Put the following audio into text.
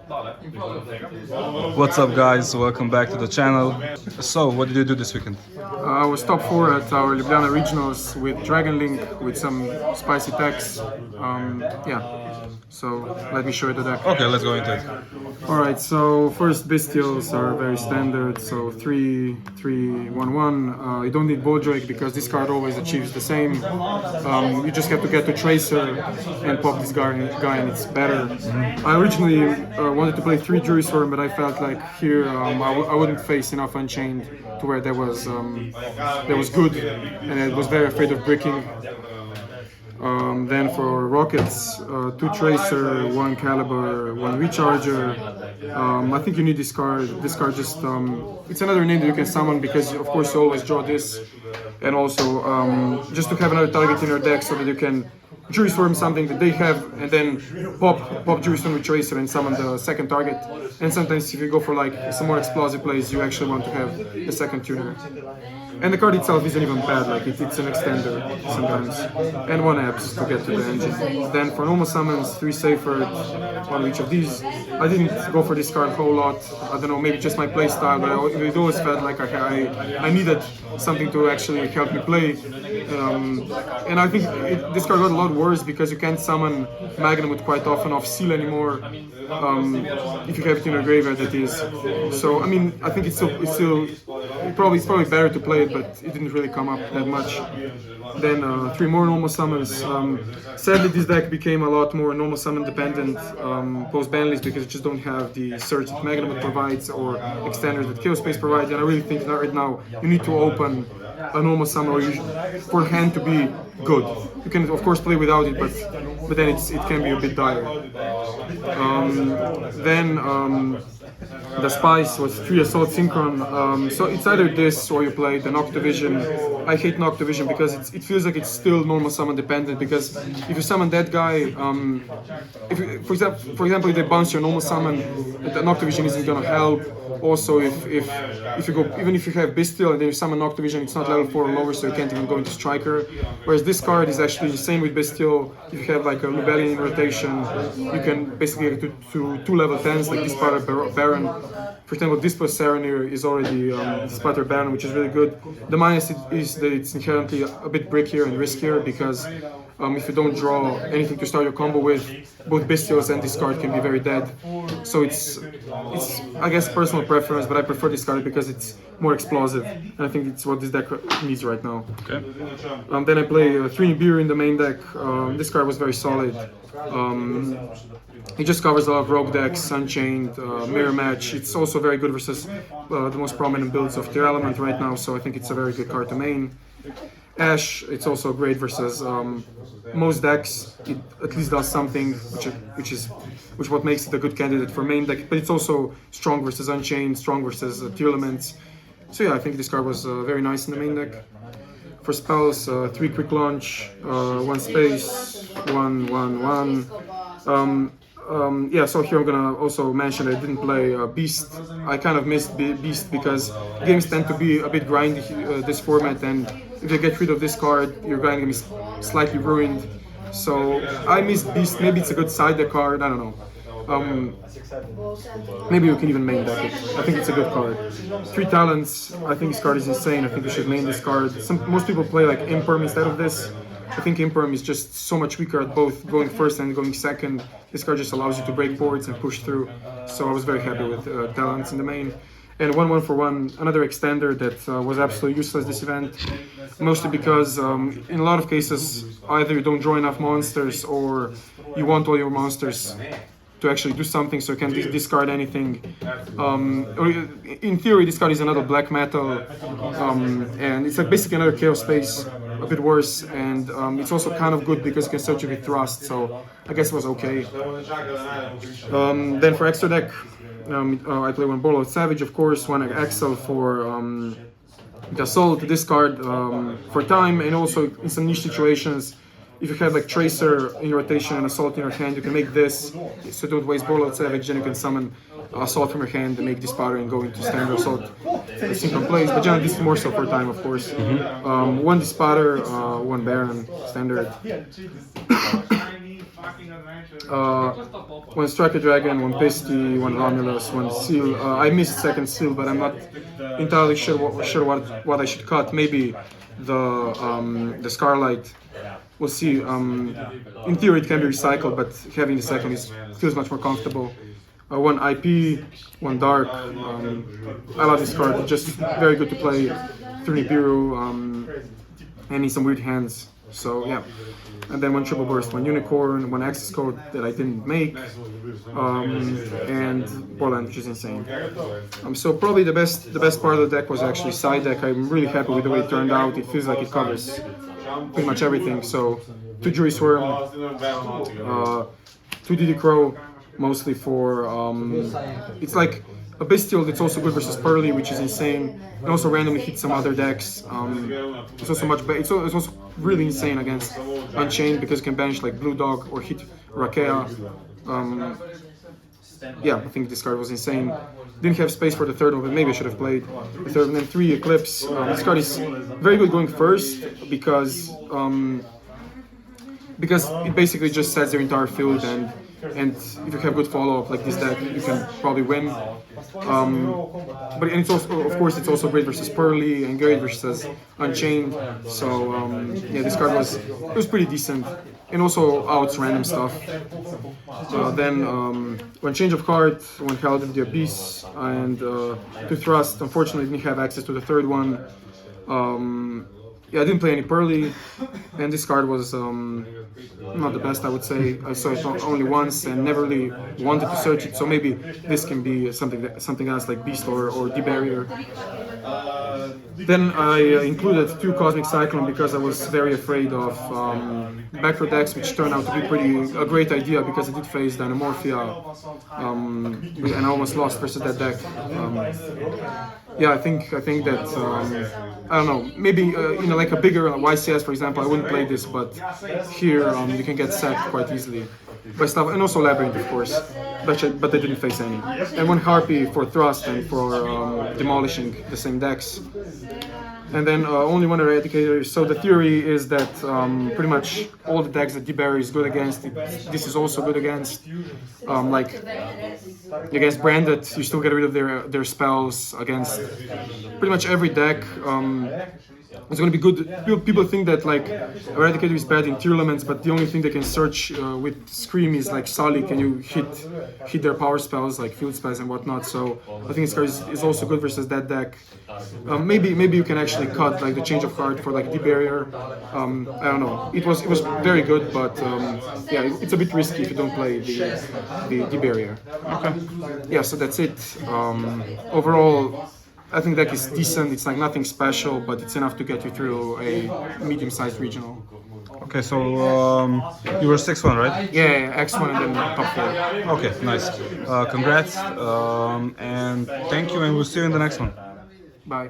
What's up, guys? Welcome back to the channel. So, what did you do this weekend? I was top 4 at our Ljubljana regionals with Dragon Link with some spicy techs. Yeah, so let me show you the deck. Okay, let's go into it. Alright, so first Bestials are very standard, so 3, 3, 1, 1. You don't need Boldrake because this card always achieves the same. You just have to get to Tracer and pop this guy and it's better. I originally wanted to play 3 Jurisworm, but I felt like here I wouldn't face enough Unchained to where that was good, and I was very afraid of bricking. Then for Rockets, 2 Tracer, 1 Caliber, 1 Recharger. I think you need this card. This card just, it's another name that you can summon because of course you always draw this. And also just to have another target in your deck so that you can Jurisworm something that they have and then pop Jurisworm with Tracer and summon the second target. And sometimes if you go for like some more explosive plays, you actually want to have the second tuner. And the card itself isn't even bad, like it's an extender sometimes. And 1 abs to get to the engine. Then for normal summons, 3 Safer on each of these. I didn't go for this card a whole lot. I don't know, maybe just my play style, but it always felt like I needed something to actually help me play. And I think this card got a lot worse because you can't summon Magnum quite often off seal anymore. If you have it in your graveyard, that is. So I mean, I think it's probably better to play it, but it didn't really come up that much. Then 3 more normal summons. Sadly, this deck became a lot more normal summon dependent post ban list because it just don't have the search that Magnum provides or extenders that Chaos Space provides. And I really think that right now you need to open a normal summon for hand to be good. You can of course play without it, but then it can be a bit dire. Then the Spice was 3 Assault Synchron, so it's either this or you play the Noctivision. I hate Noctivision because it feels like it's still normal summon dependent, because if you summon that guy, for example, if they bounce your normal summon, the Noctivision isn't gonna help. Also, if you go, even if you have Bestial and then you summon Noctivision, it's not level 4 or lower, so you can't even go into Striker. Whereas this card is actually the same with Bestial. If you have like a Lubellion in rotation, you can basically get to 2 level 10s like Dispater Baron. For example, Dispo Serenir is already Dispater Baron, which is really good. The minus is that it's inherently a bit brickier and riskier because if you don't draw anything to start your combo with, both Bestials and this card can be very dead. So it's I guess personal preference, but I prefer this card because it's more explosive, and I think it's what this deck needs right now. Okay. Then I play 3 Nibiru in the main deck. This card was very solid. It just covers a lot of rogue decks, Unchained, Mirror Match. It's also very good versus the most prominent builds of Tear Element right now, so I think it's a very good card to main. Ash, it's also great versus most decks. It at least does something, which what makes it a good candidate for main deck. But it's also strong versus Unchained, strong versus Tear Elements. So yeah, I think this card was very nice in the main deck. For spells, 3 Quick Launch, 1 Space, 1, 1, 1. Yeah, so here I'm gonna also mention I didn't play Beast. I kind of missed Beast because games tend to be a bit grindy this format, and if you get rid of this card, your grind game is slightly ruined. So I missed Beast. Maybe it's a good side deck card, I don't know. Maybe you can even main deck it. I think it's a good card. 3 Talents, I think this card is insane. I think you should main this card. Most people play like Imperm instead of this. I think Imperm is just so much weaker at both going first and going second. This card just allows you to break boards and push through. So I was very happy with Talents in the main. And 1 for 1, another extender that was absolutely useless this event. Mostly because in a lot of cases, either you don't draw enough monsters or you want all your monsters to actually do something, so you can discard anything. Or in theory, this card is another black metal, and it's like basically another Chaos Space, a bit worse, and it's also kind of good because you can search it with Thrust, so I guess it was okay. Then for extra deck, I play 1 Borload Savage, of course, 1 Axel for the Assault, discard for time, and also in some niche situations, if you have like Tracer in rotation and Assault in your hand, you can make this, so don't waste Borload Savage, then you can summon Assault from your hand and make Dispater and go into standard Assault synchron plays, but generally this is more so for time, of course. 1 Dispater, 1 Baron, standard. one Striker Dragon, one Pisty, one Romulus, one Seal. I missed second Seal, but I'm not entirely sure what I should cut. Maybe the Scarlight. We'll see. In theory, it can be recycled, but having the second feels much more comfortable. One IP, one Dark. I love this card. It's just very good to play through Nibiru and in some weird hands. So yeah. And then one Triple Burst, one Unicorn, one Access Code that I didn't make, and Borland, which is insane. So probably the best part of the deck was actually side deck. I'm really happy with the way it turned out. It feels like it covers pretty much everything. So 2 Jury Swarm, 2 DD Crow, mostly for it's like a Bestial that's also good versus Pearly, which is insane, and also randomly hits some other decks. It's also it's also really insane against Unchained because it can bench like Blue Dog or hit Rakea. Yeah, I think this card was insane. Didn't have space for the third one, but maybe I should have played the third one. And then 3 Eclipse. This card is very good going first because it basically just sets your entire field, and if you have good follow-up like this deck, you can probably win. But it's also, of course, it's also great versus Pearly and great versus Unchained. So yeah, this card was pretty decent, and also outs random stuff. Then one Change of Card, one Herald of the Abyss, and 2 Thrust. Unfortunately, I didn't have access to the third one. Yeah, I didn't play any Pearly, and this card was not the best, I would say. I saw it only once and never really wanted to search it, so maybe this can be something else like Beast or D-Barrier. Then I included 2 Cosmic Cyclone because I was very afraid of backrow decks, which turned out to be a great idea because I did face Dynamorphia, and I almost lost versus that deck. Yeah, I think that I don't know. Maybe like a bigger YCS, for example, I wouldn't play this, but here you can get sacked quite easily by stuff, and also Labyrinth, of course, but they didn't face any. And one Harpy for Thrust and for demolishing the same decks. And then only one Eradicator. So the theory is that pretty much all the decks that D-Barrier is good against, this is also good against. Like against Branded, you still get rid of their spells. Against pretty much every deck, it's going to be good. People think that like Eradicator is bad in tier elements, but the only thing they can search with Scream is like Sully. Can you hit their power spells like field spells and whatnot? So I think this card is also good versus that deck. Maybe you can actually cut like the Change of Card for like D-Barrier. I don't know. It was very good, but yeah, it's a bit risky if you don't play the D-Barrier. Okay. Yeah, so that's it. Overall, I think deck is decent. It's like nothing special, but it's enough to get you through a medium-sized regional. Okay, so you were 6-1, right? Yeah, X1 and then top 4. Okay, nice. Congrats, and thank you, and we'll see you in the next one. Bye.